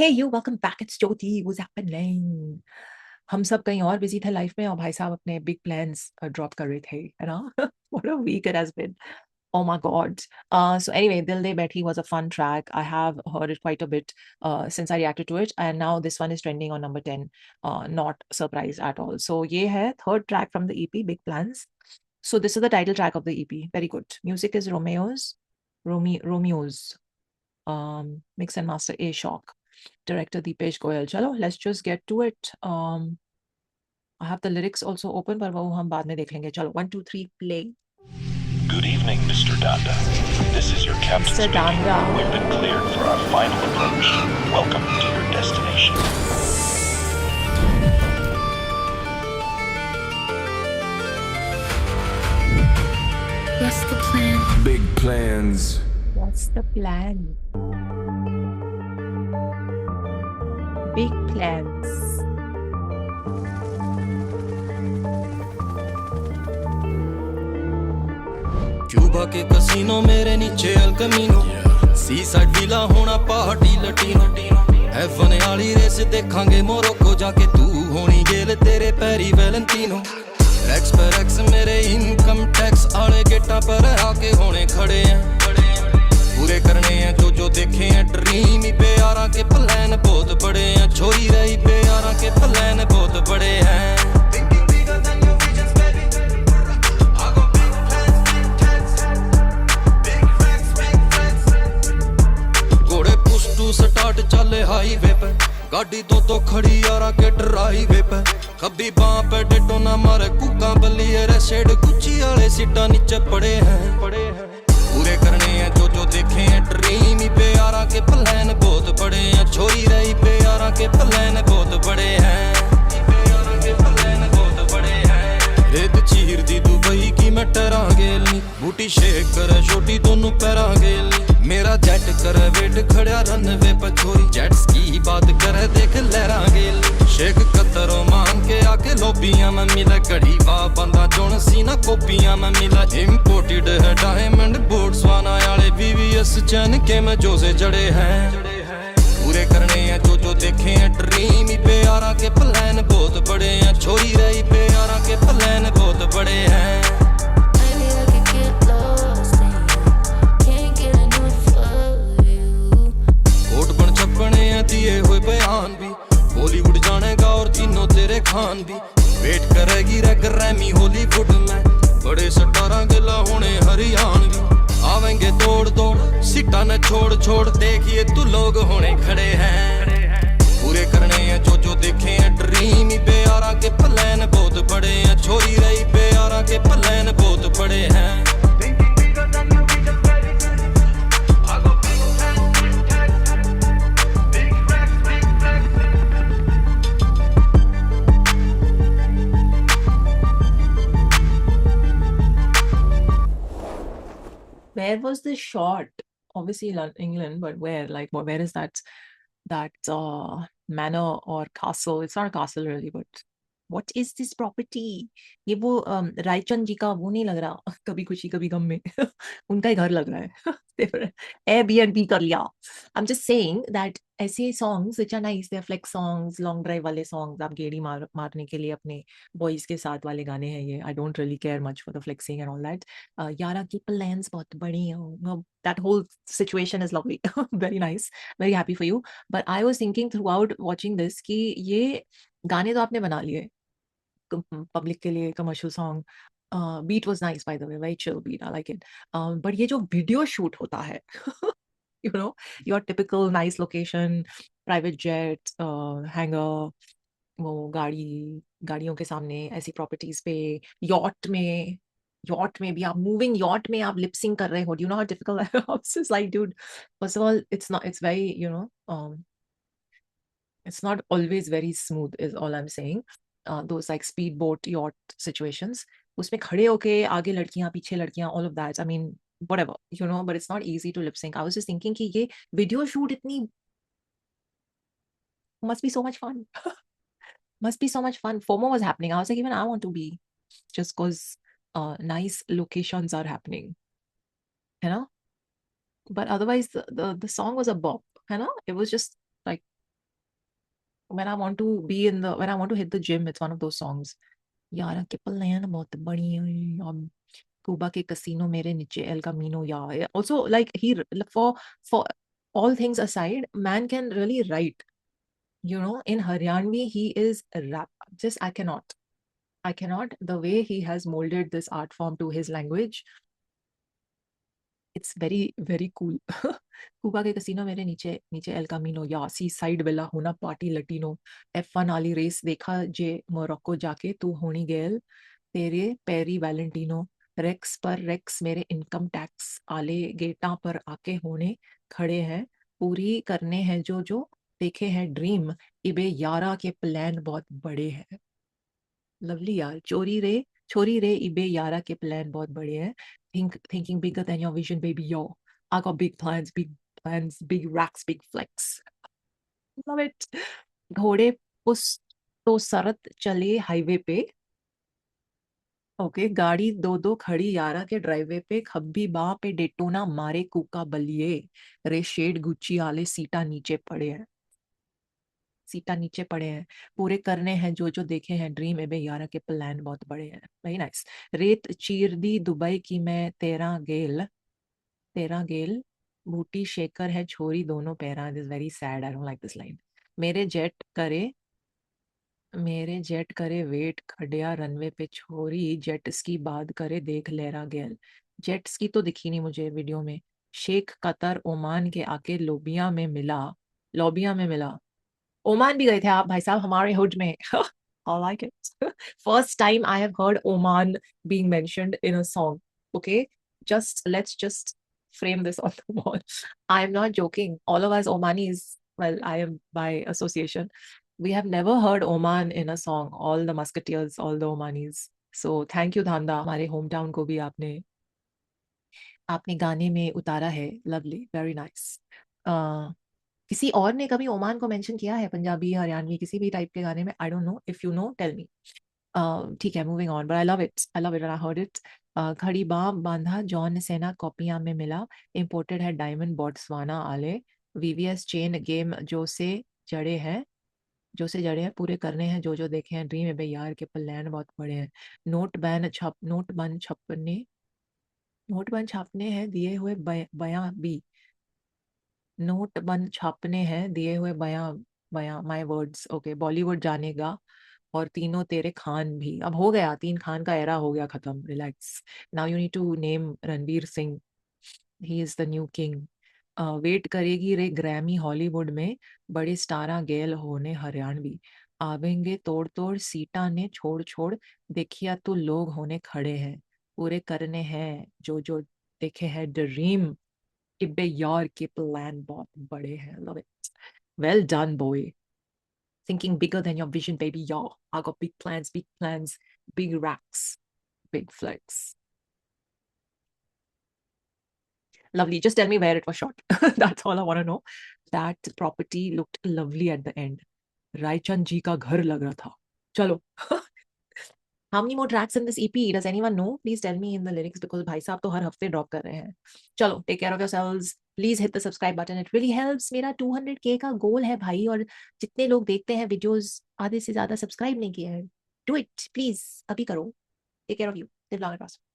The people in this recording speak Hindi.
you welcome back. It's Jyoti. What's happening? हम सब कहीं और बिजी थे लाइफ में और भाई साहब अपने बिग प्लान्स ड्रॉप कर रहे थे, है ना? What a week it has been. Oh my God. So anyway, Dil De Bathi was a fun track. I have heard it quite a bit since I reacted to it, and now this one is trending on number 10. Not surprised at all. So ये है third track from the EP, Big Plans. So this is the title track of the EP. Very good. Music is Romeo's. Mix and master A Shock. Director Deepesh Goyal. Chalo, let's just get to it. I have the lyrics also open, पर वो हम बाद में देख लेंगे. चलो, 1, 2, 3, play. Good evening, Mr. Danda. This is your captain Mr. speaking. Danda. We've been cleared for our final approach. Welcome to your destination. What's the plan? Big plans. What's the plan? Big plans. Cuba के कसीनो मेरे नीचे अल कमीनो सी साइड विला होना पहाड़ी लटीनो F1 वाली रेस देखांगे मोरक्को जाके तू होनी जेल तेरे पैरी वैलेंटिनो एक्स पर एक्स मेरे इनकम टैक्स आले गेटा पर आके होने खड़े हैं पूरे करने हैं जो देखे हैं ड्रीम ही पे यारा के प्लान बहुत बड़े हैं छोरी रही पे यारा के प्लान बहुत बड़े हैं स्टार्ट चले हाईवे पे गाड़ी तो खड़ी यारा के ड्राइवे पे कभी बाँ पे डेटो ना मारे कुका बलिए रे शेड गुच्ची वाले सीटा नीचे पड़े हैं पूरे करने हैं जो देखे हैं ड्रीम ही पे यारा के प्लान बहुत बड़े हैं छोरी रही पे यारा के प्लान बहुत बड़े हैं रेत चीर दी दुबई की मैं टरा गेलनी बूटी शेक करे छोटी दोनों पैरा गेलनी मेरा जेट करे वेट खड़ा रनवे पर छोरी जेट्स की बात करे देख लहरा गेल शेख कतरो मान के आके लोबियां में मिला घड़ी बा बंदा जोन सीना कॉपियां में मिला इंपोर्टेड है डायमंड बोट्सवाना वाले VVS चैन के में जो से जड़े हैं पूरे करने हैं जो देखे हैं ड्रीम ही पे यारा के प्लान बहुत बड़े हैं छोरी रही पे यारा के प्लान बहुत बड़े हैं कोट बन छपने हैं दिए हुए बयान भी बॉलीवुड जानेगा और तीनों तेरे खान भी वेट करेगी रे ग्रैमी हॉलीवुड में बड़े सटारा गिला होने हरियाणवी आवेंगे दौड़ सीटा न छोड़ देखिए तू लोग होने खड़े हैं पूरे करने हैं जो देखे हैं ड्रीम ही पे यारा के प्लान बहुत बड़े हैं छोरी रही पे यारा के प्लान बहुत बड़े हैं Where was this shot? Obviously England, but where? Like, where is that manor or castle? It's not a castle really, but what is this property? ये वो रायचंद जी का वो नहीं लग रहा कभी खुशी कभी गम में उनका ही घर लग रहा है Airbnb कर लिया. I'm just saying that ऐसे songs which are nice, they're flex songs, long drive वाले songs, आप गेड़ी मारने के लिए अपने boys के साथ वाले गाने हैं ये. I don't really care much for the flexing and all that. यारा की plans बहुत बड़ी हैं. That whole situation is lovely. Very nice. Very happy for you. But I was thinking throughout watching this कि ये गाने तो आपने बना लिए पब्लिक के लिए commercial song beat was nice by the way very chill beat I like it but ये जो वीडियो शूट होता है you know your typical nice location private jet hangar वो गाड़ियों के सामने ऐसी प्रॉपर्टीज पे यॉट में भी आप मूविंग यॉट में आप लिपसिंग कर रहे हो do you know how difficult that is? It's like dude first of all it's very it's not always very smooth is all I'm saying. Those like speedboat yacht situations उसमें खड़े होके आगे लड़कियां पीछे लड़कियां all of that I mean whatever but it's not easy to lip sync. I was just thinking कि ये video shoot इतनी must be so much fun. Must be so much fun. FOMO was happening. I was like even I want to be just cause nice locations are happening but otherwise the song was a bop it was just like when I want to be in the when I want to hit the gym, it's one of those songs. यारा के पल्ले ना बहुत बड़ी अब Cuba के casino मेरे नीचे El Camino. Yeah. Also, like for all things aside, man can really write. You know, in Haryanvi, he is a rap. Just I cannot. The way he has molded this art form to his language, it's very very cool. Cuba के casino मेरे नीचे नीचे El Camino. या सी साइड विला होना पार्टी लटीनो F1 वाली रेस देखा जे मोरक्को जाके तू होनी गेल तेरे पैरी वैलेंटिनो रेक्स पर रेक्स मेरे इनकम टैक्स आले गेटा पर आके होने खड़े हैं पूरी करने हैं जो जो देखे हैं ड्रीम इबे यारा के प्लान बहुत बड़े हैं. लवली यार छोरी रे इबे यारा के प्लान बहुत बड़े हैं. Thinking bigger than your vision, baby. Yo, I got big plans, big racks, big flex. Love it. घोड़े पुस तो सरत चले हाईवे पे. ओके गाड़ी दो दो खड़ी यारा के ड्राइवे पे खब्बी बा पे डेटोना मारे कुका बलिए रे शेड गुच्ची आले सीटा नीचे पड़े हैं. सीटा नीचे पड़े हैं पूरे करने हैं जो जो देखे हैं ड्रीम एबे यारा के प्लान बहुत बड़े हैं. Very nice. रेत चीर दी दुबई की मैं तेरा गेल बूटी शेकर है छोरी दोनों para. This very sad. I don't like this line. मेरे जेट करे वेट खड़िया रनवे पे छोरी जेट स्की बाद करे देख लहरा गेल. जेट स्की तो दिखी नहीं मुझे वीडियो में. शेख कतर ओमान के आके लोबिया में मिला. ओमान भी गए थे आप भाई साहब हमारे हुड में. I like it. First time I have heard Oman being mentioned in a song. Okay, let's just frame this on the wall. I am not joking. All of us Omanis, well, I am by association. We have never heard Oman in a song. All the Musketeers, all the Omanis. So thank you Dhanda. हमारे hometown को भी आपने गाने में उतारा है. Lovely, very nice. किसी और ने कभी ओमान को मेंशन किया है पंजाबी हरियाणवी किसी भी टाइप के गाने में? I don't know. If you know tell me. ठीक है, moving on. But I love it when I heard it. खड़ी बाम बांधा जॉन सेना कॉपियां में मिला इंपोर्टेड है डायमंड बोट्सवाना आले वीवीएस चेन गेम जो से जड़े हैं पूरे करने हैं जो जो देखे हैं ड्रीम है यार के प्लान बहुत बड़े हैं. नोट बन छापने हैं दिए हुए बयां भी. नोट बंद छापने हैं दिए हुए बयां बयां माय वर्ड्स. ओके बॉलीवुड जानेगा और तीनों तेरे खान भी. अब हो गया 3 खान का एरा हो गया खत्म. Relax. Now you need to name Ranveer Singh. He is the new king. Wait करेगी रे ग्रैमी हॉलीवुड में बड़े स्टारा गेल होने हरियाणवी आवेंगे तोड़ तोड़ सीटा ने छोड़ छोड़ देखिया तो लोग होने खड़े हैं पूरे करने हैं जो जो देखे हैं ड्रीम इब्बे यार के प्लान बहुत बड़े हैं. Love it. Well done boy. Thinking bigger than your vision, baby. Yo, I got big plans, big racks, big flex. Lovely. Just tell me where it was shot. That's all I want to know. That property looked lovely at the end. Raichand ji का घर लग रहा था. चलो. How many more tracks in this EP? Does anyone know? Please tell me in the lyrics because भाई साहब तो हर हफ्ते ड्रॉप कर रहे हैं. चलो, take care of yourselves. Please hit the subscribe button. It really helps. मेरा 200K का गोल है भाई और जितने लोग देखते हैं वीडियोस आधे से ज्यादा सब्सक्राइब नहीं किए हैं. Do it, please. अभी करो. Take care of you. Live long and prosper.